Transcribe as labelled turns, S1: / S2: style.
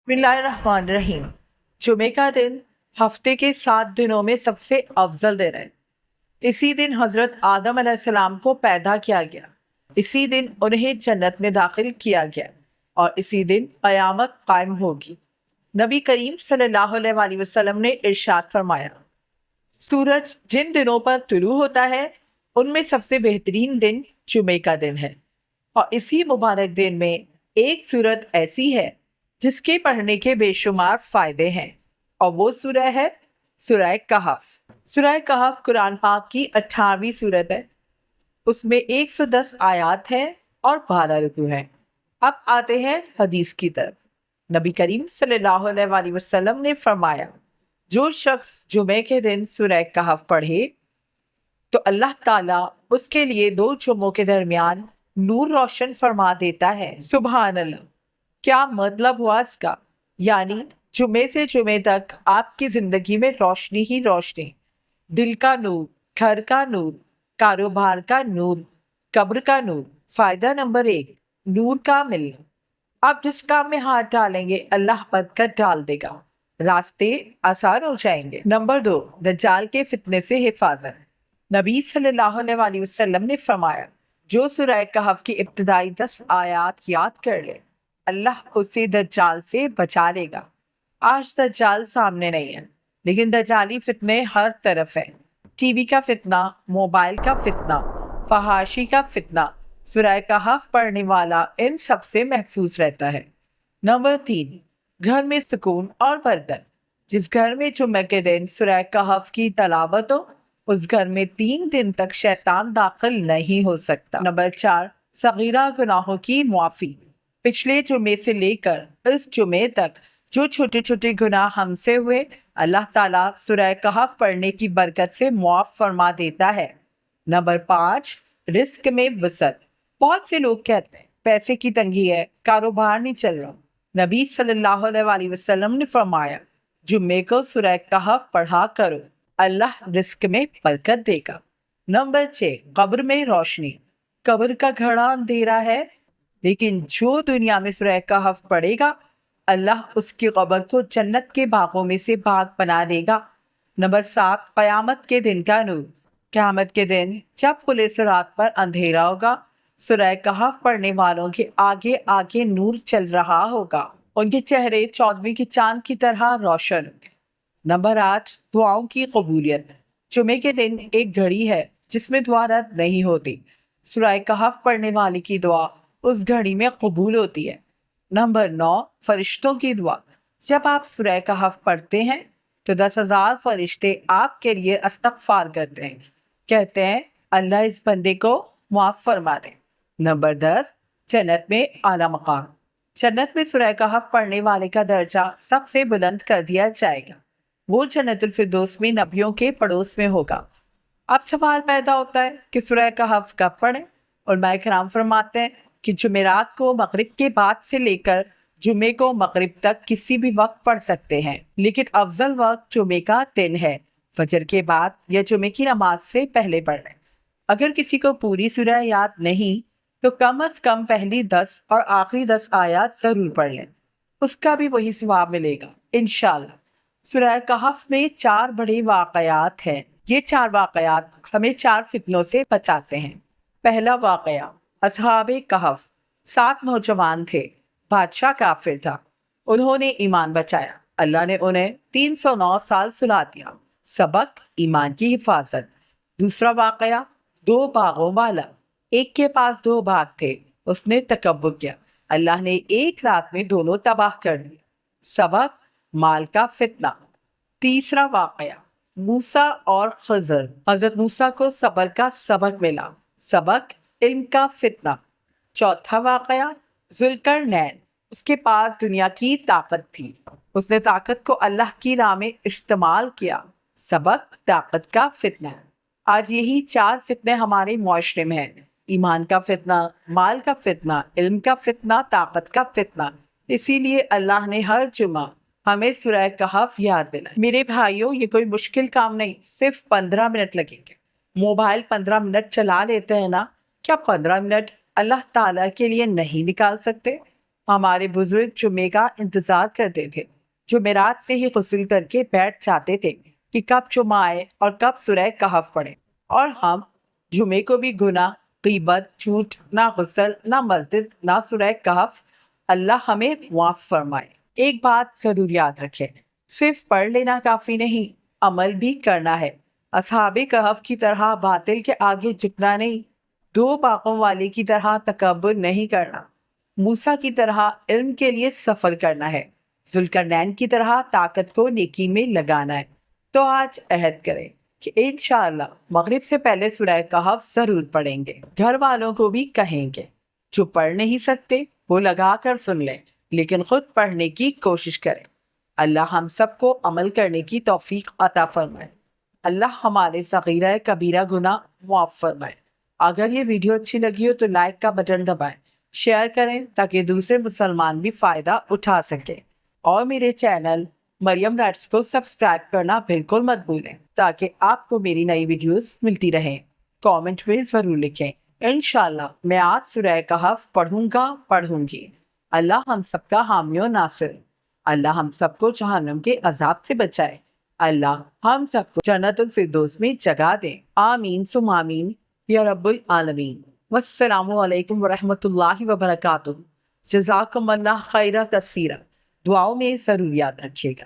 S1: بسم اللہ الرحمن الرحیم۔ جمعے کا دن ہفتے کے 7 دنوں میں سب سے افضل دن ہے۔ اسی دن حضرت آدم علیہ السلام کو پیدا کیا گیا، اسی دن انہیں جنت میں داخل کیا گیا اور اسی دن قیامت قائم ہوگی۔ نبی کریم صلی اللہ علیہ وآلہ وسلم نے ارشاد فرمایا، سورج جن دنوں پر طلوع ہوتا ہے ان میں سب سے بہترین دن جمعے کا دن ہے، اور اسی مبارک دن میں ایک سورت ایسی ہے جس کے پڑھنے کے بے شمار فائدے ہیں، اور وہ سورہ ہے سورہ کہف۔ سورہ کہف قرآن پاک کی 18ویں سورت ہے، اس میں 110 آیات ہیں اور 12 رکوع ہیں۔ اب آتے ہیں حدیث کی طرف۔ نبی کریم صلی اللہ علیہ وآلہ وسلم نے فرمایا، جو شخص جمعے کے دن سورہ کہف پڑھے تو اللہ تعالیٰ اس کے لیے 2 جمعوں کے درمیان نور روشن فرما دیتا ہے۔ سبحان اللہ! کیا مطلب ہوا اس کا؟ یعنی جمعے سے جمعے تک آپ کی زندگی میں روشنی ہی روشنی، دل کا نور، گھر کا نور، کاروبار کا نور، قبر کا نور۔ فائدہ نمبر 1، نور کا ملنا۔ آپ جس کام میں ہاتھ ڈالیں گے اللہ برکت ڈال دے گا، راستے آسان ہو جائیں گے۔ نمبر 2، دجال کے فتنے سے حفاظت۔ نبی صلی اللہ علیہ وآلہ وسلم نے فرمایا، جو سورہ کہف کی ابتدائی 10 آیات یاد کر لے اللہ اسے دجال سے بچا لے گا۔ آج دجال سامنے نہیں ہے، لیکن دجالی فتنے ہر طرف ہیں۔ ٹی وی کا فتنہ، موبائل کا فتنہ، فحاشی کا فتنہ، سورہ کہف پڑھنے والا ان سب سے محفوظ رہتا ہے۔ نمبر 3، گھر میں سکون اور برکت۔ جس گھر میں جمعہ کے دن سورہ کہف کی تلاوت ہو اس گھر میں 3 دن تک شیطان داخل نہیں ہو سکتا۔ نمبر 4، صغیرہ گناہوں کی معافی۔ پچھلے جمعے سے لے کر اس جمعے تک جو چھوٹے چھوٹے گناہ ہم سے ہوئے اللہ تعالیٰ سورہ کہف پڑھنے کی برکت سے معاف فرما دیتا ہے۔ نمبر 5، رزق میں وسعت۔ بہت سے لوگ کہتے ہیں پیسے کی تنگی ہے، کاروبار نہیں چل رہا۔ نبی صلی اللہ علیہ وآلہ وسلم نے فرمایا، جمعے کو سورہ کہف پڑھا کرو، اللہ رزق میں برکت دے گا۔ نمبر 6، قبر میں روشنی۔ قبر کا گھڑا اندھیرا ہے، لیکن جو دنیا میں سورہ کہف پڑھے گا اللہ اس کی قبر کو جنت کے باغوں میں سے باغ بنا دے گا۔ نمبر 7، قیامت کے دن کا نور۔ قیامت کے دن جب پل صراط پر اندھیرا ہوگا سورہ کہف پڑھنے والوں کے آگے آگے نور چل رہا ہوگا، ان کے چہرے 14ویں کی چاند کی طرح روشن ہوں گے۔ نمبر 8، دعاؤں کی قبولیت۔ جمعے کے دن ایک گھڑی ہے جس میں دعا رد نہیں ہوتی، سورہ کہف پڑھنے والے کی دعا اس گھڑی میں قبول ہوتی ہے۔ نمبر 9، فرشتوں کی دعا۔ جب آپ سورہ کہف پڑھتے ہیں تو 10,000 فرشتے آپ کے لیے استغفار کرتے ہیں، کہتے ہیں اللہ اس بندے کو معاف فرما دے۔ نمبر 10، جنت میں اعلیٰ مقام۔ جنت میں سورہ کہف پڑھنے والے کا درجہ سب سے بلند کر دیا جائے گا، وہ جنت الفردوس میں نبیوں کے پڑوس میں ہوگا۔ اب سوال پیدا ہوتا ہے کہ سورہ کہف کب پڑھیں؟ علماء کرام فرماتے ہیں کہ جمعرات کو مغرب کے بعد سے لے کر جمعے کو مغرب تک کسی بھی وقت پڑھ سکتے ہیں، لیکن افضل وقت جمعے کا دن ہے، فجر کے بعد یا جمعے کی نماز سے پہلے پڑھ لیں۔ اگر کسی کو پوری سورہ یاد نہیں تو کم از کم پہلی 10 اور آخری 10 آیات ضرور پڑھ لیں، اس کا بھی وہی ثواب ملے گا انشاءاللہ۔ سورہ کہف میں 4 بڑے واقعات ہیں، یہ 4 واقعات ہمیں 4 فتنوں سے بچاتے ہیں۔ پہلا واقعہ، اصحاب کہف 7 نوجوان تھے، بادشاہ کافر تھا، انہوں نے ایمان بچایا، اللہ نے انہیں 309 سال سلا دیا۔ سبق، ایمان کی حفاظت۔ دوسرا واقعہ، 2 باغوں والا، ایک کے پاس 2 باغ تھے، اس نے تکبر کیا، اللہ نے ایک رات میں دونوں تباہ کر دیا۔ سبق، مال کا فتنہ۔ تیسرا واقعہ، موسیٰ اور خضر، حضرت موسیٰ کو صبر کا سبق ملا۔ سبق، علم کا فتنہ۔ چوتھا واقعہ، ذوالقرنین، اس کے پاس دنیا کی طاقت تھی، اس نے طاقت کو اللہ کی راہ میں استعمال کیا۔ سبق، طاقت کا فتنہ۔ آج یہی 4 فتنے ہمارے معاشرے میں ہیں، ایمان کا فتنہ، مال کا فتنہ، علم کا فتنہ، طاقت کا فتنہ۔ اسی لیے اللہ نے ہر جمعہ ہمیں سورہ کہف یاد دلائی۔ میرے بھائیوں، یہ کوئی مشکل کام نہیں، صرف 15 منٹ لگیں گے۔ موبائل 15 منٹ چلا لیتے ہیں نا، کیا 15 منٹ اللہ تعالیٰ کے لیے نہیں نکال سکتے؟ ہمارے بزرگ جمعے کا انتظار کرتے تھے، جمعرات سے ہی غسل کر کے بیٹھ جاتے تھے کہ کب جمعہ آئے اور کب سورہ کہف پڑھے، اور ہم جمعے کو بھی گناہ، غیبت، جھوٹ، نہ غسل، نہ مسجد، نہ سورہ کہف، اللہ ہمیں معاف فرمائے۔ ایک بات ضرور یاد رکھیں، صرف پڑھ لینا کافی نہیں، عمل بھی کرنا ہے۔ اصحاب کہف کی طرح باطل کے آگے جھکنا نہیں، دو باغوں والے کی طرح تکبر نہیں کرنا، موسیٰ کی طرح علم کے لیے سفر کرنا ہے، ذوالقرنین کی طرح طاقت کو نیکی میں لگانا ہے۔ تو آج عہد کریں کہ انشاءاللہ مغرب سے پہلے سورہ کہف ضرور پڑھیں گے، گھر والوں کو بھی کہیں گے، جو پڑھ نہیں سکتے وہ لگا کر سن لیں لیکن خود پڑھنے کی کوشش کریں۔ اللہ ہم سب کو عمل کرنے کی توفیق عطا فرمائے۔ اللہ ہمارے صغیرہ کبیرہ گناہ معاف فرمائے۔ اگر یہ ویڈیو اچھی لگی ہو تو لائک کا بٹن دبائیں، شیئر کریں تاکہ دوسرے مسلمان بھی فائدہ اٹھا سکیں، اور میرے چینل مریم رائٹس کو سبسکرائب کرنا بالکل مت بھولیں تاکہ آپ کو میری نئی ویڈیوز ملتی رہیں۔ کامنٹ میں ضرور لکھیں۔ انشاءاللہ میں آج سورہ کہف پڑھوں گی۔ اللہ ہم سب کا حامی و ناصر۔ اللہ ہم سب کو جہنم کے عذاب سے بچائے۔ اللہ ہم سب کو جنت الفردوس میں جگہ دے۔ آمین ثم آمین یا رب العالمین۔ والسلام علیکم ورحمۃ اللہ وبرکاتہ۔ جزاکم اللہ خیرہ کثیرہ۔ دعاؤں میں ضرور یاد رکھیے گا۔